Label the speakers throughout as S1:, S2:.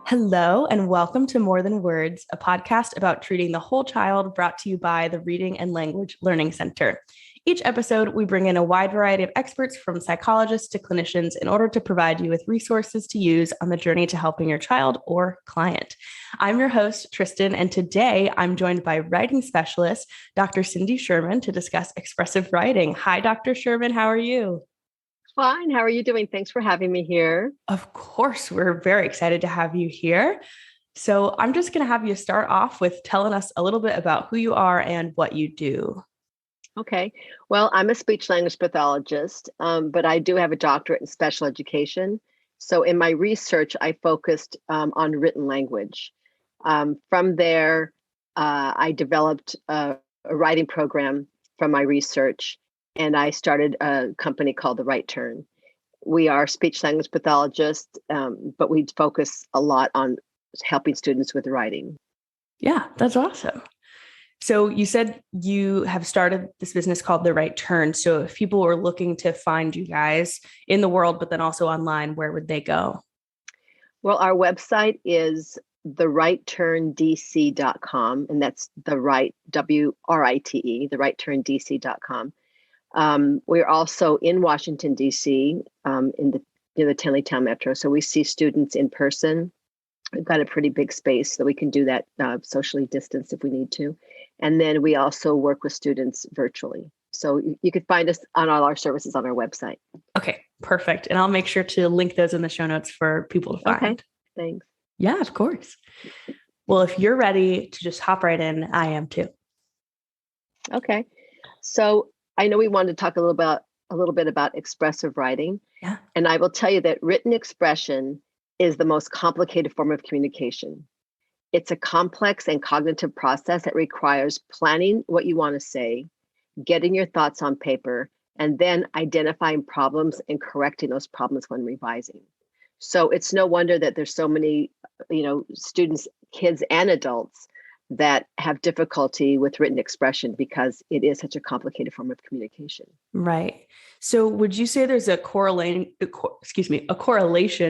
S1: Hello, and welcome to More Than Words, a podcast about treating the whole child brought to you by the Reading and Language Learning Center. Each episode, we bring in a wide variety of experts from psychologists to clinicians in order to provide you with resources to use on the journey to helping your child or client. I'm your host, Tristan, and today I'm joined by writing specialist, Dr. Cindy Sherman, to discuss expressive writing. Hi, Dr. Sherman. How are you?
S2: Fine. How are you doing? Thanks for having me here.
S1: Of course, we're very excited to have you here. So I'm just going to have you start off with telling us a little bit about who you are and what you do.
S2: Okay. Well, I'm a speech-language pathologist, but I do have a doctorate in special education. So in my research, I focused on written language. From there, I developed a writing program from my research, and I started a company called The Right Turn. We are speech-language pathologists, but we focus a lot on helping students with writing.
S1: Yeah, that's awesome. So you said you have started this business called The Right Turn. So if people were looking to find you guys in the world, but then also online, where would they go?
S2: Well, our website is therightturndc.com, and that's the right, WRITE, therightturndc.com. We're also in Washington, D.C., in the Tenleytown Metro. So we see students in person. We've got a pretty big space, so we can do that socially distanced if we need to. And then we also work with students virtually. So you could find us on all our services on our website.
S1: Okay, perfect. And I'll make sure to link those in the show notes for people to find.
S2: Okay, thanks.
S1: Yeah, of course. Well, if you're ready to just hop right in, I am too.
S2: Okay. So I know we wanted to talk a little bit about expressive writing.
S1: Yeah.
S2: And I will tell you that written expression is the most complicated form of communication. It's a complex and cognitive process that requires planning what you want to say, getting your thoughts on paper, and then identifying problems and correcting those problems when revising. So it's no wonder that there's so many, students, kids and adults that have difficulty with written expression because it is such a complicated form of communication.
S1: Right. So would you say there's a correlation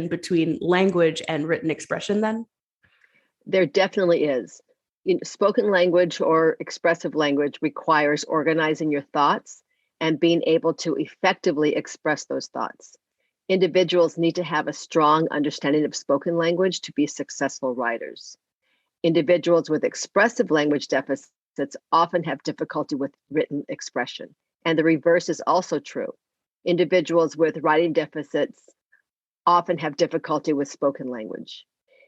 S1: between language and written expression then?
S2: There definitely is. Spoken language or expressive language requires organizing your thoughts and being able to effectively express those thoughts. Individuals need to have a strong understanding of spoken language to be successful writers. Individuals with expressive language deficits often have difficulty with written expression. And the reverse is also true. Individuals with writing deficits often have difficulty with spoken language.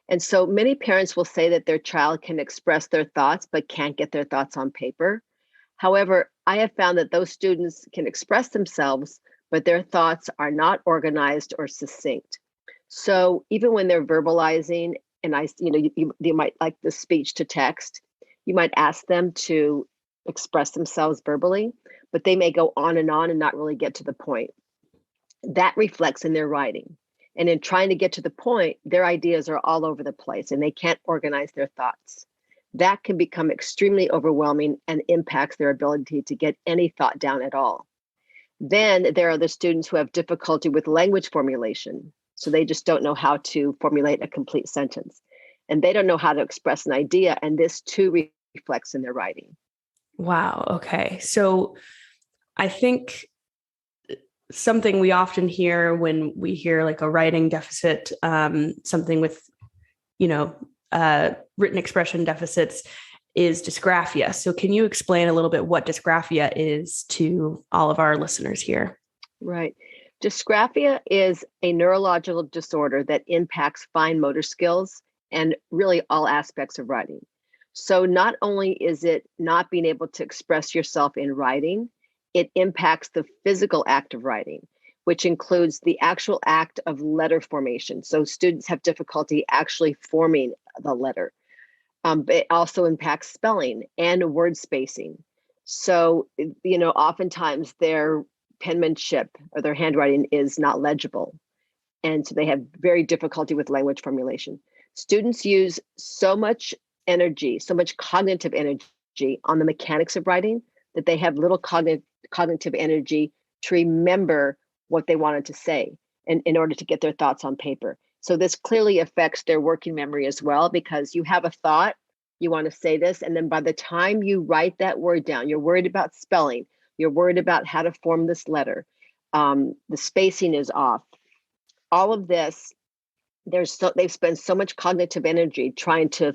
S2: And so many parents will say that their child can express their thoughts, but can't get their thoughts on paper. However, I have found that those students can express themselves, but their thoughts are not organized or succinct. So even when they're verbalizing, and you might like the speech to text, you might ask them to express themselves verbally, but they may go on and not really get to the point. That reflects in their writing. And in trying to get to the point, their ideas are all over the place and they can't organize their thoughts. That can become extremely overwhelming and impacts their ability to get any thought down at all. Then there are the students who have difficulty with language formulation. So they just don't know how to formulate a complete sentence. And they don't know how to express an idea. And this too reflects in their writing.
S1: Wow. Okay. So I think something we often hear when we hear like a writing deficit, something with, written expression deficits is dysgraphia. So can you explain a little bit what dysgraphia is to all of our listeners here?
S2: Right. Dysgraphia is a neurological disorder that impacts fine motor skills and really all aspects of writing. So not only is it not being able to express yourself in writing, it impacts the physical act of writing, which includes the actual act of letter formation. So students have difficulty actually forming the letter. It also impacts spelling and word spacing. So, oftentimes their penmanship or their handwriting is not legible. And so they have very difficulty with language formulation. Students use so much energy, so much cognitive energy on the mechanics of writing that they have little cognitive energy to remember what they wanted to say and in order to get their thoughts on paper. So this clearly affects their working memory as well, because you have a thought, you want to say this, and then by the time you write that word down, you're worried about spelling, you're worried about how to form this letter, the spacing is off. All of this, they've spent so much cognitive energy trying to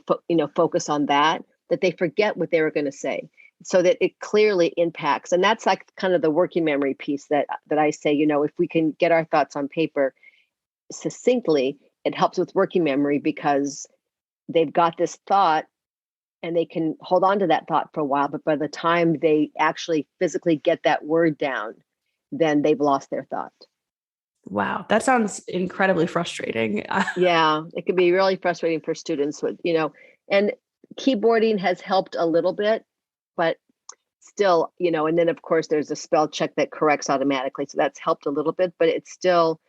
S2: focus on that they forget what they were going to say. So that it clearly impacts, and that's like kind of the working memory piece that I say, if we can get our thoughts on paper succinctly, it helps with working memory, because they've got this thought and they can hold on to that thought for a while, but by the time they actually physically get that word down, then they've lost their thought.
S1: Wow, that sounds incredibly frustrating.
S2: Yeah, it can be really frustrating for students with, and keyboarding has helped a little bit, but still, and then of course there's a spell check that corrects automatically. So that's helped a little bit, but it's still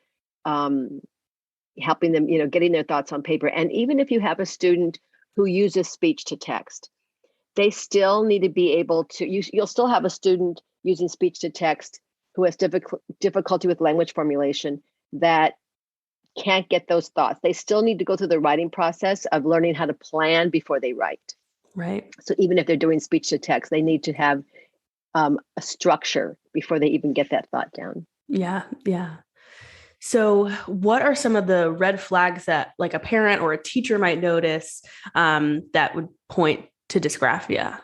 S2: helping them, getting their thoughts on paper. And even if you have a student who uses speech to text, they still need to be able to you'll still have a student using speech to text who has difficulty with language formulation that can't get those thoughts. They still need to go through the writing process of learning how to plan before they write.
S1: Right.
S2: So even if they're doing speech to text, they need to have a structure before they even get that thought down.
S1: Yeah. Yeah. So what are some of the red flags that like a parent or a teacher might notice that would point to dysgraphia?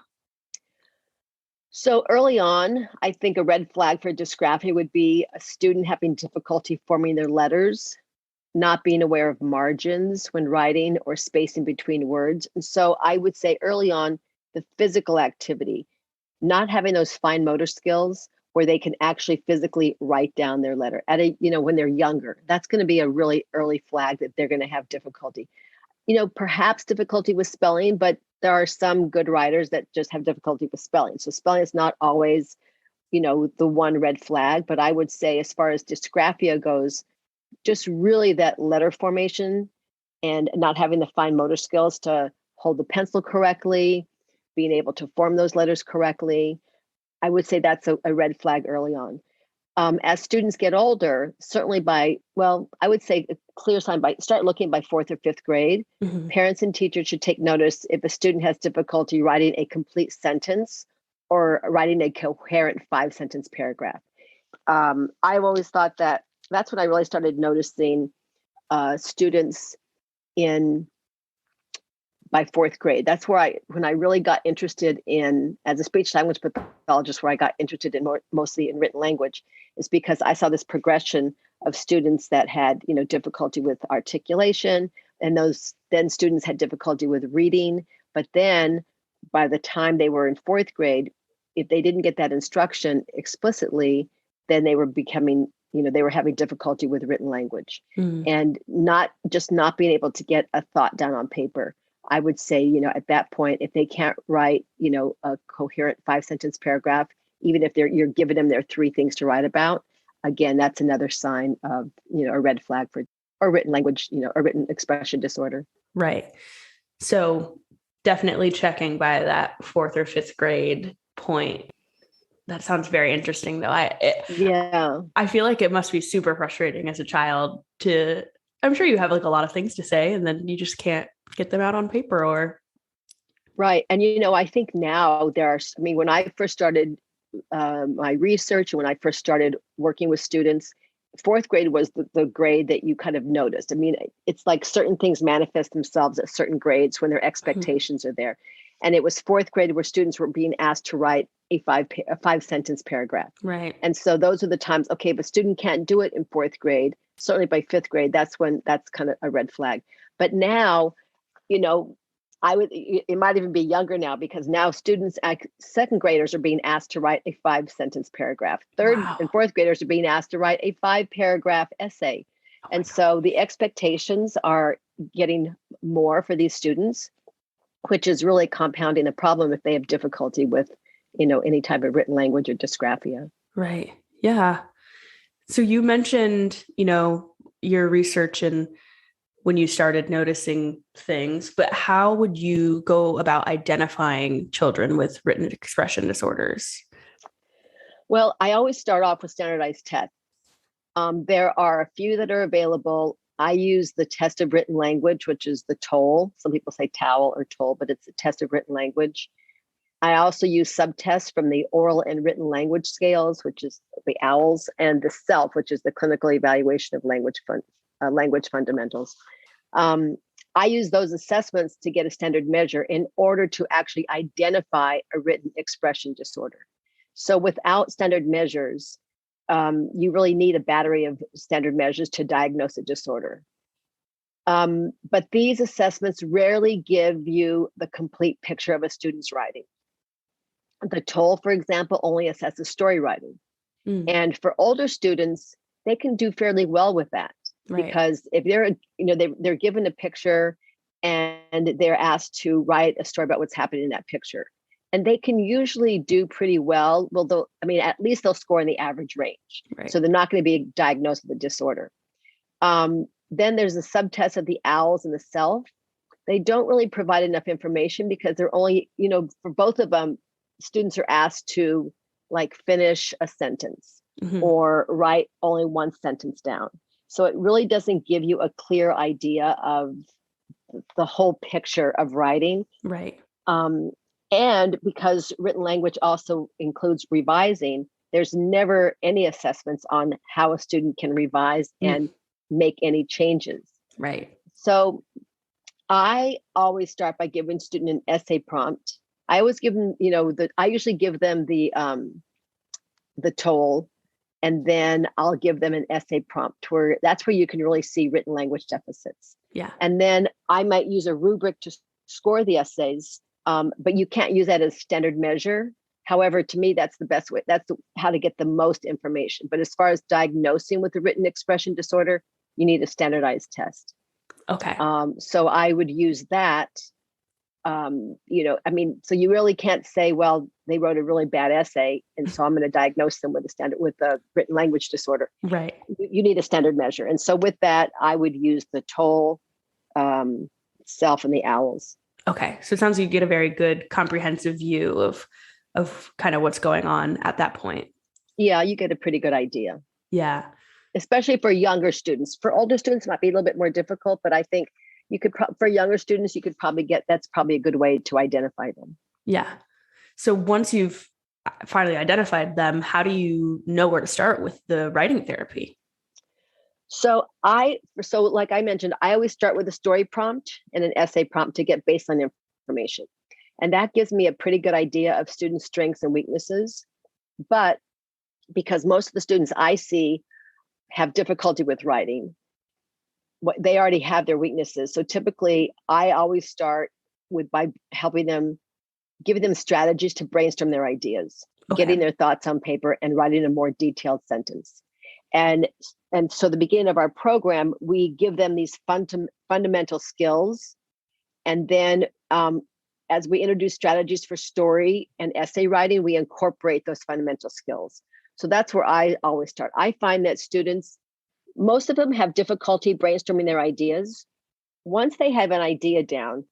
S2: So early on, I think a red flag for dysgraphia would be a student having difficulty forming their letters, not being aware of margins when writing or spacing between words. And so I would say early on, the physical activity, not having those fine motor skills where they can actually physically write down their letter when they're younger. That's going to be a really early flag that they're going to have difficulty. Perhaps difficulty with spelling, but there are some good writers that just have difficulty with spelling. So spelling is not always, the one red flag, but I would say as far as dysgraphia goes, just really that letter formation and not having the fine motor skills to hold the pencil correctly, being able to form those letters correctly. I would say that's a red flag early on. As students get older, certainly I would say a clear sign start looking by 4th or 5th grade.
S1: Mm-hmm.
S2: Parents and teachers should take notice if a student has difficulty writing a complete sentence or writing a coherent 5-sentence paragraph. I've always thought that's when I really started noticing students by 4th grade. That's when I really got interested in, as a speech-language pathologist, where I got interested in mostly in written language, is because I saw this progression of students that had, difficulty with articulation, and then students had difficulty with reading. But then by the time they were in 4th grade, if they didn't get that instruction explicitly, then they were becoming, they were having difficulty with written language, and not being able to get a thought down on paper. I would say, at that point, if they can't write, a coherent 5-sentence paragraph, even if you're giving them their 3 things to write about, again, that's another sign of, a red flag for or written language, a written expression disorder.
S1: Right. So definitely checking by that 4th or 5th grade point. That sounds very interesting, though. I feel like it must be super frustrating as a child I'm sure you have like a lot of things to say, and then you just can't get them out on paper or.
S2: Right. And, I think now when I first started my research and when I first started working with students, 4th grade was the grade that you kind of noticed. I mean, it's like certain things manifest themselves at certain grades when their expectations are there. And it was 4th grade where students were being asked to write a 5-sentence paragraph.
S1: Right.
S2: And so those are the times, okay, if a student can't do it in 4th grade, certainly by 5th grade, that's kind of a red flag. But now, it might even be younger now, because now students, 2nd graders are being asked to write a 5-sentence paragraph. 3rd and 4th graders are being asked to write a 5-paragraph essay. And so the expectations are getting more for these students, which is really compounding the problem if they have difficulty with, any type of written language or dysgraphia.
S1: Right. Yeah. So you mentioned, your research and when you started noticing things, but how would you go about identifying children with written expression disorders?
S2: Well, I always start off with standardized tests. There are a few that are available. I use the test of written language, which is the TOEL. Some people say TOWEL or TOEL, but it's a test of written language. I also use subtests from the oral and written language scales, which is the OWLS, and the SELF, which is the clinical evaluation of language fundamentals. I use those assessments to get a standard measure in order to actually identify a written expression disorder. So without standard measures, you really need a battery of standard measures to diagnose a disorder. But these assessments rarely give you the complete picture of a student's writing. The TOEL, for example, only assesses story writing. And for older students, they can do fairly well with that. Right. Because if they're given a picture and they're asked to write a story about what's happening in that picture, and they can usually do pretty well. Well, at least they'll score in the average range. Right. So they're not going to be diagnosed with a disorder. Then there's a subtest of the OWLS and the SELF. They don't really provide enough information because they're only, for both of them, students are asked to finish a sentence or write only one sentence down. So it really doesn't give you a clear idea of the whole picture of writing. Right. And because written language also includes revising, there's never any assessments on how a student can revise and make any changes. Right. So I always start by giving student an essay prompt. I always give them, I usually give them the TOEL, and then I'll give them an essay prompt that's where you can really see written language deficits. Yeah. And then I might use a rubric to score the essays, but you can't use that as standard measure. However, to me, that's the best way. That's how to get the most information. But as far as diagnosing with a written expression disorder, you need a standardized test. Okay. So I would use that. So you really can't say, well, they wrote a really bad essay, and so I'm going to diagnose them with a written language disorder. Right. You need a standard measure. And so with that, I would use the TOEL, SELF, and the OWLS. Okay. So it sounds like you get a very good comprehensive view of kind of what's going on at that point. Yeah, you get a pretty good idea. Yeah. Especially for younger students. For older students, it might be a little bit more difficult, but I think you could, for younger students, you could probably that's probably a good way to identify them. Yeah. So once you've finally identified them, how do you know where to start with the writing therapy? So like I mentioned, I always start with a story prompt and an essay prompt to get baseline information. And that gives me a pretty good idea of student strengths and weaknesses. But because most of the students I see have difficulty with writing, they already have their weaknesses. So typically I always start by helping them, giving them strategies to brainstorm their ideas, getting their thoughts on paper and writing a more detailed sentence. And so the beginning of our program, we give them these fundamental skills. And then as we introduce strategies for story and essay writing, we incorporate those fundamental skills. So that's where I always start. I find that students, most of them have difficulty brainstorming their ideas. Once they have an idea down,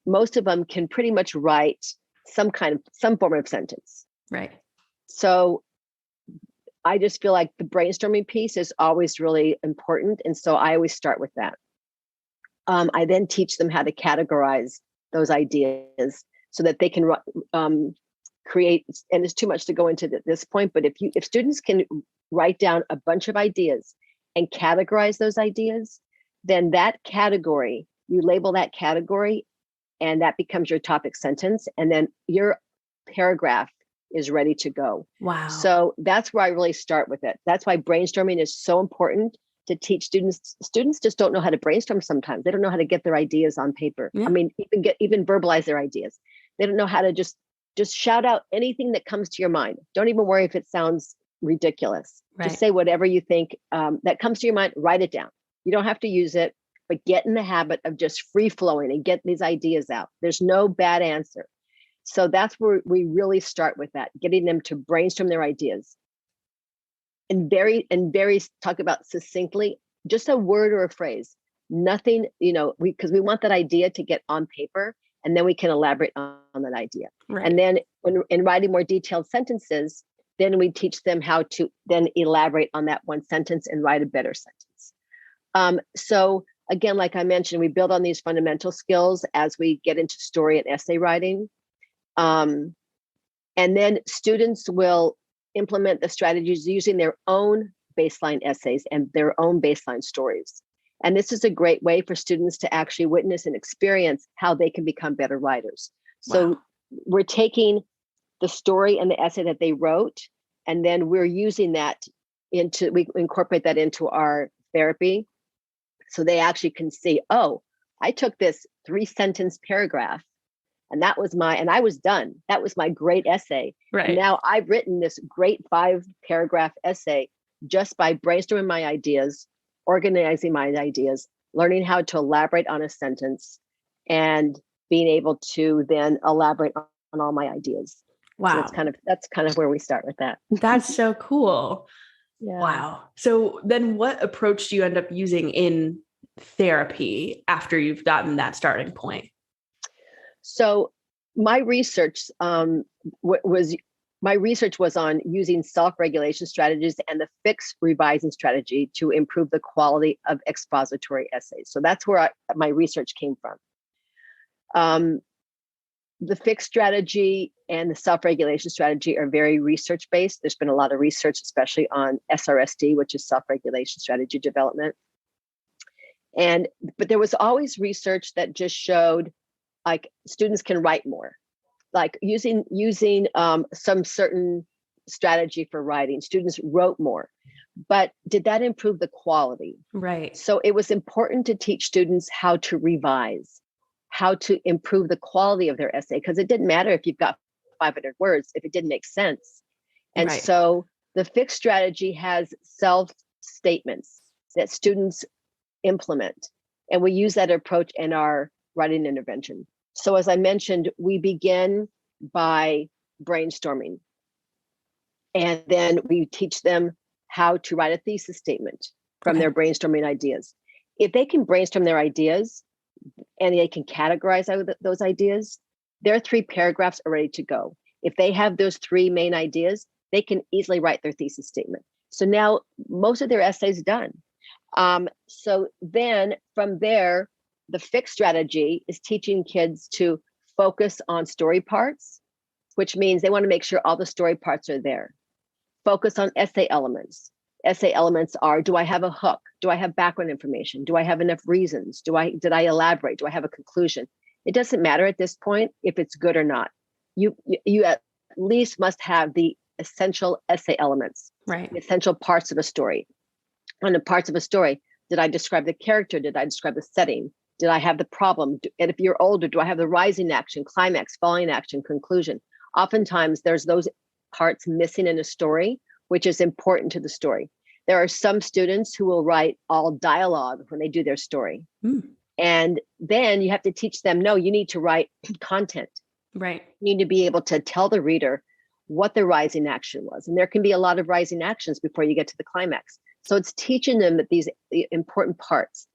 S2: most of them can pretty much write some form of sentence. Right. So I just feel like the brainstorming piece is always really important. And so I always start with that. I then teach them how to categorize those ideas so that they can create, and it's too much to go into at this point, but if students can write down a bunch of ideas and categorize those ideas, then that category, you label that category, and that becomes your topic sentence, and then your paragraph is ready to go. Wow. So that's where I really start with it. That's why brainstorming is so important to teach students. Students just don't know how to brainstorm sometimes. They don't know how to get their ideas on paper. Yeah. I mean, even verbalize their ideas. They don't know how to just shout out anything that comes to your mind. Don't even worry if it sounds ridiculous. Right. Just say whatever you think that comes to your mind, write it down. You don't have to use it, but get in the habit of just free flowing and get these ideas out. There's no bad answer. So that's where we really start with that, getting them to brainstorm their ideas. And very talk about succinctly, just a word or a phrase, nothing, because we want that idea to get on paper, and then we can elaborate on that idea. Right. And then when in writing more detailed sentences, then we teach them how to then elaborate on that one sentence and write a better sentence. So again, like I mentioned, we build on these fundamental skills as we get into story and essay writing. And then students will implement the strategies using their own baseline essays and their own baseline stories. And this is a great way for students to actually witness and experience how they can become better writers. So
S1: Wow.
S2: we're taking the story and the essay that they wrote, and then we're using that we incorporate that into our therapy. So they actually can see, oh, I took this 3-sentence paragraph and I was done. That was my great essay.
S1: Right.
S2: And now I've written this great 5-paragraph essay just by brainstorming my ideas, organizing my ideas, learning how to elaborate on a sentence, and being able to then elaborate on all my ideas.
S1: Wow.
S2: So that's kind of where we start with that.
S1: That's so cool.
S2: Yeah.
S1: Wow. So then what approach do you end up using in therapy after you've gotten that starting point?
S2: So my research was on using self-regulation strategies and the fixed revising strategy to improve the quality of expository essays. So that's where my research came from. The fixed strategy and the self-regulation strategy are very research-based. There's been a lot of research, especially on SRSD, which is self-regulation strategy development. But there was always research that just showed like students can write more, like using some certain strategy for writing. Students wrote more, but did that improve the quality?
S1: Right.
S2: So it was important to teach students how to revise, how to improve the quality of their essay, because it didn't matter if you've got 500 words if it didn't make sense. And
S1: Right.
S2: so the fixed strategy has self-statements that students implement, and we use that approach in our writing intervention. So as I mentioned, we begin by brainstorming, and then we teach them how to write a thesis statement from their brainstorming ideas. If they can brainstorm their ideas and they can categorize those ideas, their 3 paragraphs are ready to go. If they have those 3 main ideas, they can easily write their thesis statement. So now most of their essays done. So then from there, the fixed strategy is teaching kids to focus on story parts, which means they want to make sure all the story parts are there. Focus on essay elements. Essay elements are, do I have a hook? Do I have background information? Do I have enough reasons? Did I elaborate? Do I have a conclusion? It doesn't matter at this point if it's good or not. You at least must have the essential essay elements,
S1: Right.
S2: the essential parts of a story. On the parts of a story, did I describe the character? Did I describe the setting? Did I have the problem? And if you're older, do I have the rising action, climax, falling action, conclusion? Oftentimes there's those parts missing in a story, which is important to the story. There are some students who will write all dialogue when they do their story. And then you have to teach them, no, you need to write content.
S1: Right.
S2: You need to be able to tell the reader what the rising action was. And there can be a lot of rising actions before you get to the climax. So it's teaching them that these important parts.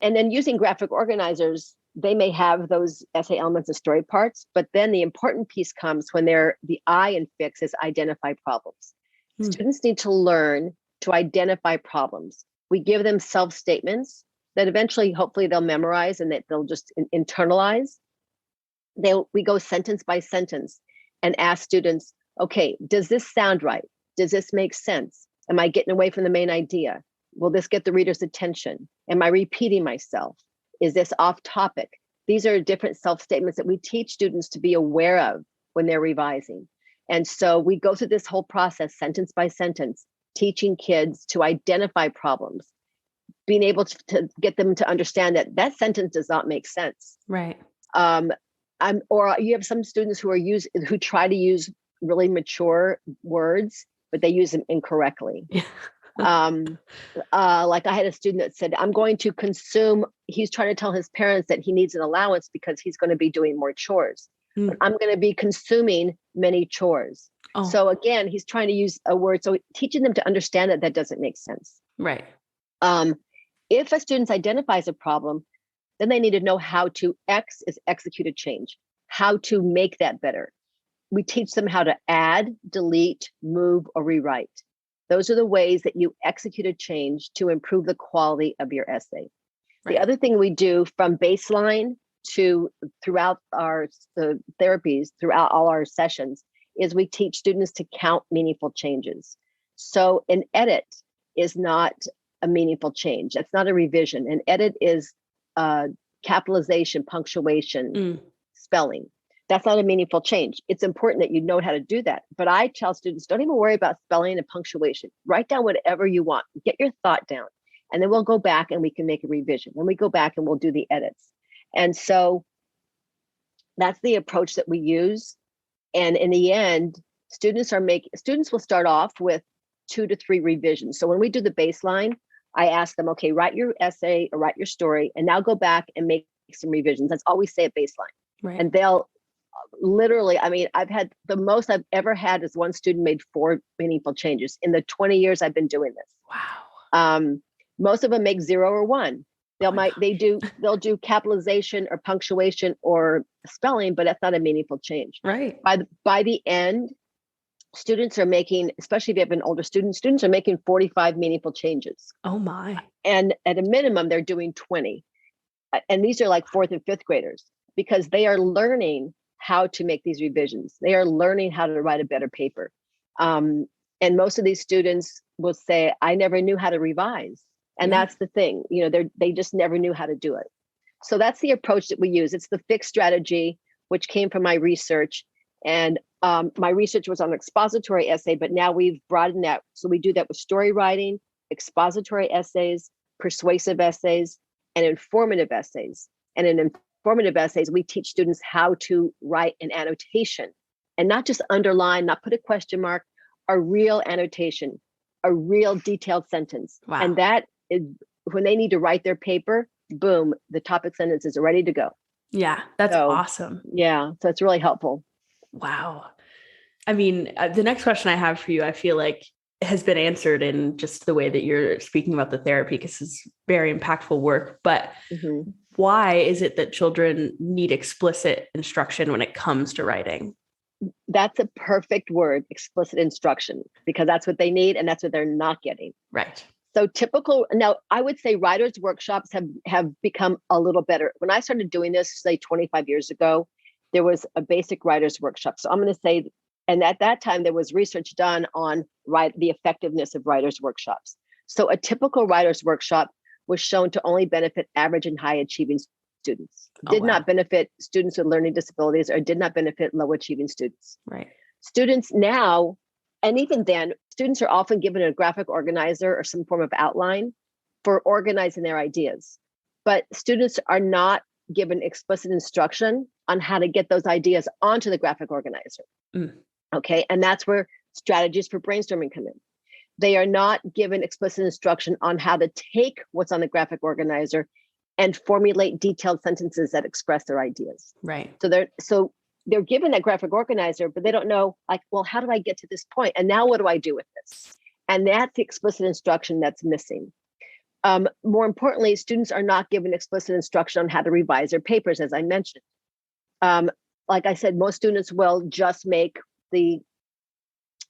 S2: And then using graphic organizers, they may have those essay elements and story parts, but then the important piece comes when the I in fix is identify problems. Students need to learn to identify problems. We give them self-statements that eventually, hopefully they'll memorize and that they'll just internalize. We go sentence by sentence and ask students, okay, does this sound right? Does this make sense? Am I getting away from the main idea? Will this get the reader's attention? Am I repeating myself? Is this off topic? These are different self-statements that we teach students to be aware of when they're revising. And so we go through this whole process, sentence by sentence, teaching kids to identify problems, being able to get them to understand that that sentence does not make sense.
S1: Right.
S2: Or you have some students who try to use really mature words, but they use them incorrectly. Like I had a student that said, I'm going to consume, he's trying to tell his parents that he needs an allowance because he's going to be doing more chores. But I'm going to be consuming many chores. So again, he's trying to use a word. So teaching them to understand that doesn't make sense.
S1: Right.
S2: If a student identifies a problem, then they need to know how to execute a change, how to make that better. We teach them how to add, delete, move, or rewrite. Those are the ways that you execute a change to improve the quality of your essay.
S1: Right.
S2: The other thing we do from baseline to throughout our therapies, throughout all our sessions, is we teach students to count meaningful changes. So an edit is not a meaningful change. That's not a revision. An edit is capitalization, punctuation, spelling. That's not a meaningful change. It's important that you know how to do that. But I tell students, don't even worry about spelling and punctuation. Write down whatever you want. Get your thought down. And then we'll go back and we can make a revision. Then we go back and we'll do the edits. And so that's the approach that we use. And in the end, students will start off with 2 to 3 revisions. So when we do the baseline, I ask them, okay, write your essay or write your story, and now go back and make some revisions. That's all we say at baseline.
S1: Right.
S2: And they'll literally, I mean, I've had the most I've ever had is one student made 4 meaningful changes in the 20 years I've been doing this.
S1: Wow.
S2: Most of them make 0 or 1. They'll do capitalization or punctuation or spelling, but that's not a meaningful change.
S1: Right.
S2: By the end, students are making, especially if you have an older student, students are making 45 meaningful changes.
S1: Oh my.
S2: And at a minimum, they're doing 20. And these are like 4th and 5th graders, because they are learning how to make these revisions. They are learning how to write a better paper. And most of these students will say, I never knew how to revise. And that's the thing, they just never knew how to do it. So that's the approach that we use. It's the fixed strategy, which came from my research. And my research was on expository essay, but now we've broadened that. So we do that with story writing, expository essays, persuasive essays, and informative essays. And in informative essays, we teach students how to write an annotation, and not just underline, not put a question mark, a real annotation, a real detailed sentence.
S1: Wow.
S2: And that is when they need to write their paper, boom, the topic sentences are ready to go.
S1: Yeah, that's awesome.
S2: Yeah, so it's really helpful.
S1: Wow. I mean, the next question I have for you, I feel like has been answered in just the way that you're speaking about the therapy, because it's very impactful work. But why is it that children need explicit instruction when it comes to writing?
S2: That's a perfect word, explicit instruction, because that's what they need and that's what they're not getting.
S1: Right.
S2: So now I would say writers' workshops have become a little better. When I started doing this, say 25 years ago, there was a basic writers' workshop. So I'm going to say, and at that time, there was research done on the effectiveness of writers' workshops. So a typical writers' workshop was shown to only benefit average and high achieving students. Did not benefit students with learning disabilities, or did not benefit low achieving students.
S1: Right.
S2: Students now, and even then, students are often given a graphic organizer or some form of outline for organizing their ideas. But students are not given explicit instruction on how to get those ideas onto the graphic organizer. Okay. And that's where strategies for brainstorming come in. They are not given explicit instruction on how to take what's on the graphic organizer and formulate detailed sentences that express their ideas.
S1: Right.
S2: So they're given that graphic organizer, but they don't know, like, well, how do I get to this point? And now what do I do with this? And that's the explicit instruction that's missing. More importantly, students are not given explicit instruction on how to revise their papers, as I mentioned. Like I said, most students will just make the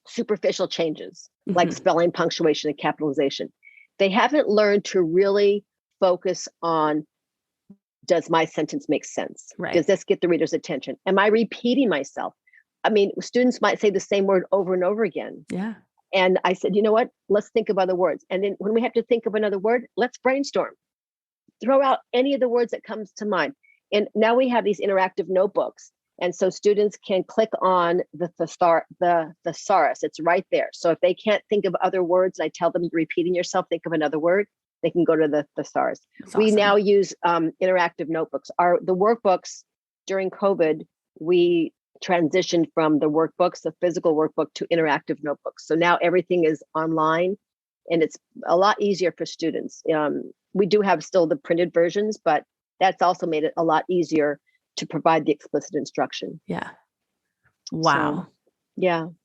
S2: superficial changes, like spelling, punctuation, and capitalization. They haven't learned to really focus on, does my sentence make sense?
S1: Right.
S2: Does this get the reader's attention? Am I repeating myself? I mean, students might say the same word over and over again.
S1: Yeah.
S2: And I said, you know what? Let's think of other words. And then when we have to think of another word, let's brainstorm. Throw out any of the words that comes to mind. And now we have these interactive notebooks. And so students can click on the thesaurus. It's right there. So if they can't think of other words, I tell them, you're repeating yourself, think of another word, they can go to the thesaurus. We now use interactive notebooks. The workbooks during COVID, we transitioned from the workbooks, the physical workbook, to interactive notebooks. So now everything is online, and it's a lot easier for students. We do have still the printed versions, but that's also made it a lot easier to provide the explicit instruction.
S1: Yeah. Wow.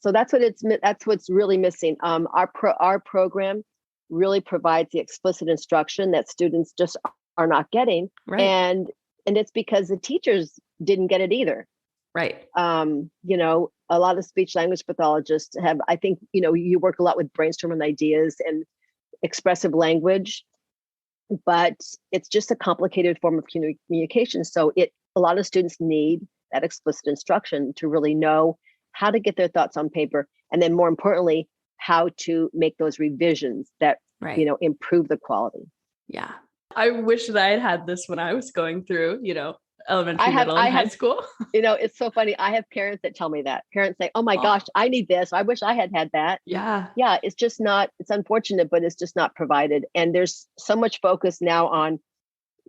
S2: So that's what's really missing. Our program really provides the explicit instruction that students just are not getting.
S1: Right.
S2: And it's because the teachers didn't get it either.
S1: Right.
S2: A lot of speech language pathologists have, I think, you work a lot with brainstorming ideas and expressive language, but it's just a complicated form of communication. So a lot of students need that explicit instruction to really know how to get their thoughts on paper. And then more importantly, how to make those revisions that,
S1: Right.
S2: Improve the quality.
S1: Yeah. I wish that I had had this when I was going through, elementary, middle, and high school.
S2: It's so funny. I have parents that tell me that. Parents say, oh my gosh, I need this. I wish I had had that.
S1: Yeah.
S2: Yeah. It's just not, it's unfortunate, but it's just not provided. And there's so much focus now on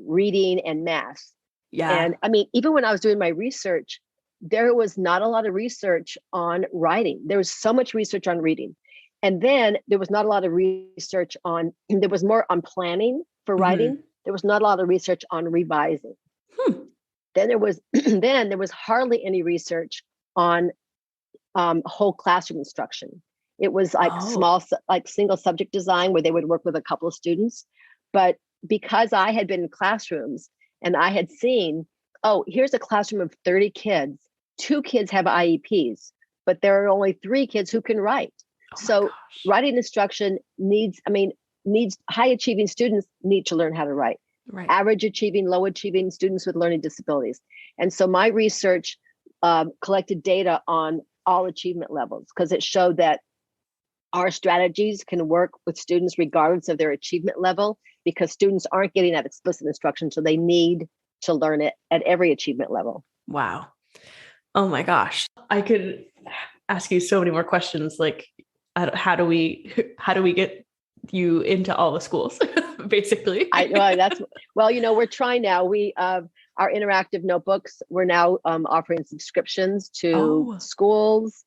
S2: reading and math.
S1: Yeah.
S2: And I mean, even when I was doing my research, there was not a lot of research on writing. There was so much research on reading. And then there was not a lot of research there was more on planning for writing. There was not a lot of research on revising. Then there was hardly any research on whole classroom instruction. It was like small, like single subject design where they would work with a couple of students. But because I had been in classrooms and I had seen, here's a classroom of 30 kids, 2 kids have IEPs, but there are only 3 kids who can write. So writing instruction needs high achieving students need to learn how to write. Right. Average achieving, low achieving students with learning disabilities. And so my research collected data on all achievement levels because it showed that our strategies can work with students regardless of their achievement level because students aren't getting that explicit instruction. So they need to learn it at every achievement level.
S1: Wow. Oh my gosh. I could ask you so many more questions. Like, how do we get you into all the schools, basically?
S2: We're trying now. We our interactive notebooks, we're now offering subscriptions to schools,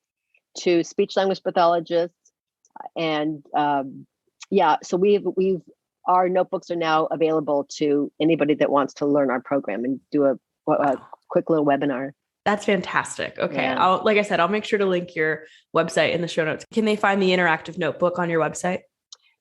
S2: to speech language pathologists, and so we've our notebooks are now available to anybody that wants to learn our program and do a quick little webinar.
S1: That's fantastic. Okay. Yeah. Like I said, I'll make sure to link your website in the show notes. Can they find the interactive notebook on your website?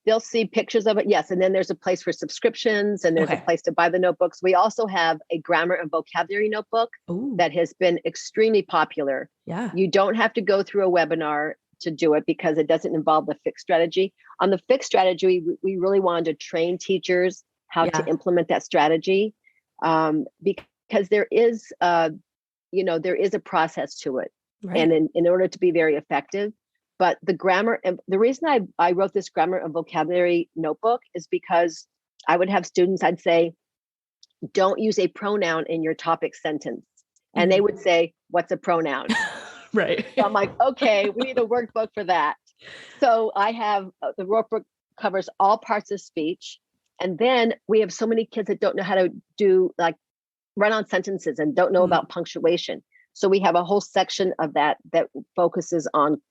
S2: They'll see pictures of it. Yes. And then there's a place for subscriptions and there's a place to buy the notebooks. We also have a grammar and vocabulary notebook that has been extremely popular. Yeah. You don't have to go through a webinar to do it because it doesn't involve the fixed strategy. On the fixed strategy, we really wanted to train teachers how to implement that strategy because there is there is a process to it. Right. And in order to be very effective. But the grammar, and the reason I wrote this grammar and vocabulary notebook is because I would have students, I'd say, don't use a pronoun in your topic sentence. And they would say, what's a pronoun?
S1: Right.
S2: So I'm like, okay, we need a workbook for that. So I have the workbook covers all parts of speech. And then we have so many kids that don't know how to do run-on sentences and don't know about punctuation. So we have a whole section of that focuses on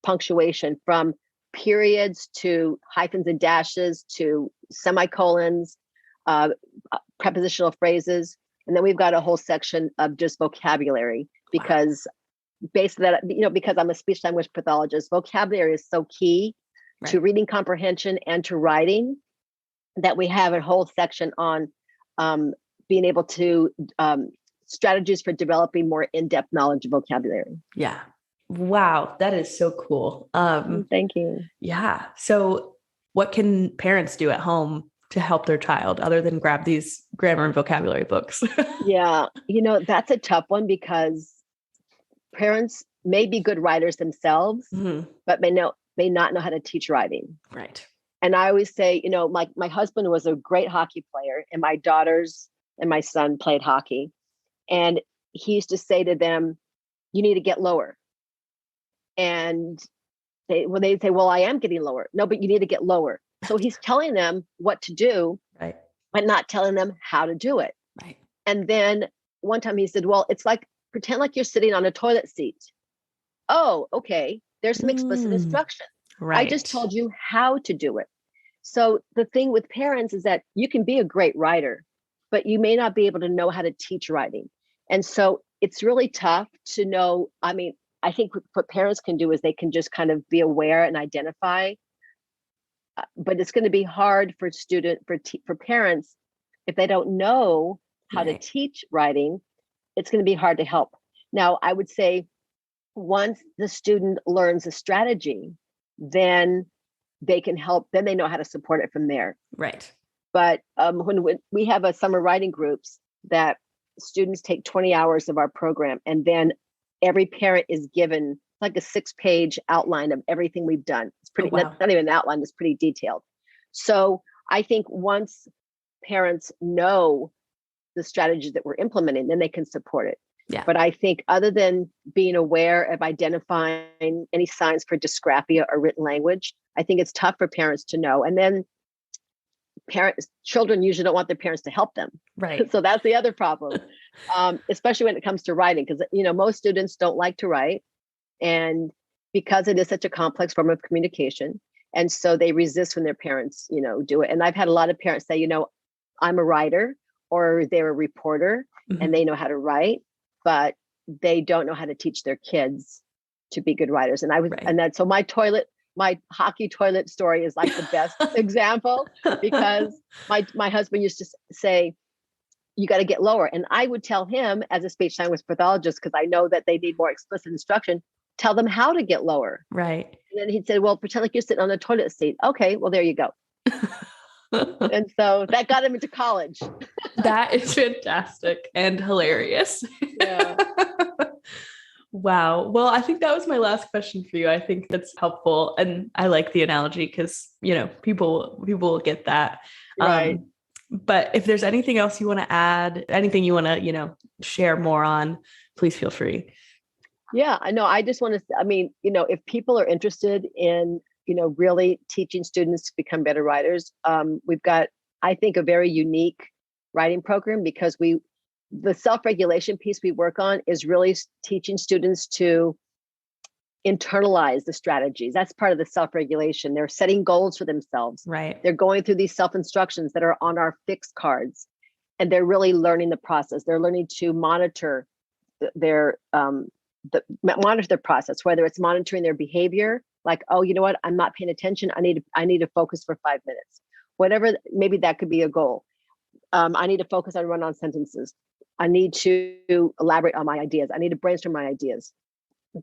S2: punctuation, from periods to hyphens and dashes to semicolons, prepositional phrases. And then we've got a whole section of just vocabulary because based on that, because I'm a speech language pathologist, vocabulary is so key to reading comprehension and to writing that we have a whole section on being able to strategies for developing more in-depth knowledge of vocabulary.
S1: Yeah. Wow. That is so cool.
S2: Thank you.
S1: Yeah. So what can parents do at home to help their child other than grab these grammar and vocabulary books?
S2: Yeah. That's a tough one because parents may be good writers themselves, but may not know how to teach writing.
S1: Right.
S2: And I always say, my husband was a great hockey player and my daughters and my son played hockey. And he used to say to them, you need to get lower. And they'd say, well, I am getting lower. No, but you need to get lower. So he's telling them what to do, right, but not telling them how to do it.
S1: Right.
S2: And then one time he said, well, it's like, pretend like you're sitting on a toilet seat. Oh, okay. There's some explicit instruction. Right. I just told you how to do it. So the thing with parents is that you can be a great writer, but you may not be able to know how to teach writing. And so it's really tough to know. I think what parents can do is they can just kind of be aware and identify, but it's going to be hard for parents if they don't know how to teach writing. It's going to be hard to help. Now, I would say once the student learns a strategy, then they can help, then they know how to support it from there.
S1: Right.
S2: But when we have a summer writing groups that students take 20 hours of our program, and then every parent is given like a 6-page outline of everything we've done. It's pretty, not even an outline, it's pretty detailed. So I think once parents know the strategies that we're implementing, then they can support it.
S1: Yeah.
S2: But I think other than being aware of identifying any signs for dysgraphia or written language, I think it's tough for parents to know. And then children usually don't want their parents to help them.
S1: Right.
S2: So that's the other problem, especially when it comes to writing, because, most students don't like to write, and because it is such a complex form of communication. And so they resist when their parents, do it. And I've had a lot of parents say, I'm a writer, or they're a reporter, and they know how to write, but they don't know how to teach their kids to be good writers. And so my hockey toilet story is like the best example, because my husband used to say, you got to get lower. And I would tell him, as a speech-language pathologist, because I know that they need more explicit instruction, tell them how to get lower.
S1: Right.
S2: And then he'd say, well, pretend like you're sitting on the toilet seat. Okay, well, there you go. And so that got him into college.
S1: That is fantastic and hilarious.
S2: Yeah.
S1: Wow. Well, I think that was my last question for you. I think that's helpful. And I like the analogy because, people will get that.
S2: Right.
S1: But if there's anything else you want to add, anything you want to, share more on, please feel free.
S2: Yeah, I know. I just want to, if people are interested in, really teaching students to become better writers, we've got, I think, a very unique writing program, because the self-regulation piece we work on is really teaching students to internalize the strategies. That's part of the self-regulation. They're setting goals for themselves.
S1: Right.
S2: They're going through these self-instructions that are on our fixed cards, and they're really learning the process. They're learning to monitor monitor their process, whether it's monitoring their behavior, like, oh, you know what, I'm not paying attention. I need to focus for 5 minutes. Whatever, maybe that could be a goal. I need to focus on run-on sentences. I need to elaborate on my ideas. I need to brainstorm my ideas.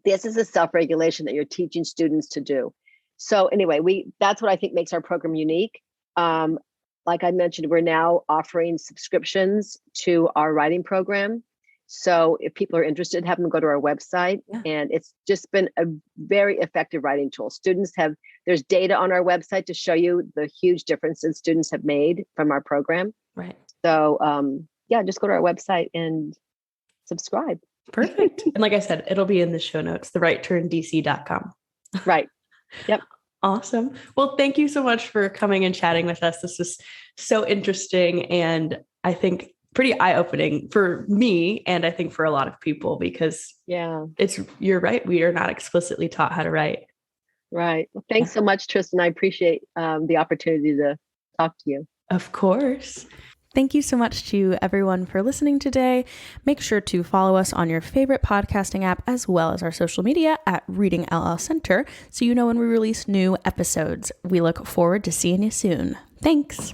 S2: This is a self-regulation that you're teaching students to do. So anyway, that's what I think makes our program unique. Like I mentioned, we're now offering subscriptions to our writing program. So if people are interested, have them go to our website. Yeah. And it's just been a very effective writing tool. There's data on our website to show you the huge differences students have made from our program.
S1: Right.
S2: So just go to our website and subscribe.
S1: Perfect. And like I said, it'll be in the show notes, therightturndc.com.
S2: Right. Yep.
S1: Awesome. Well, thank you so much for coming and chatting with us. This was so interesting, and I think pretty eye-opening for me, and I think for a lot of people, because you're right. We are not explicitly taught how to write.
S2: Right. Well, thanks so much, Tristan. I appreciate the opportunity to talk to you.
S1: Of course. Thank you so much to everyone for listening today. Make sure to follow us on your favorite podcasting app, as well as our social media at Reading LL Center, so you know when we release new episodes. We look forward to seeing you soon. Thanks.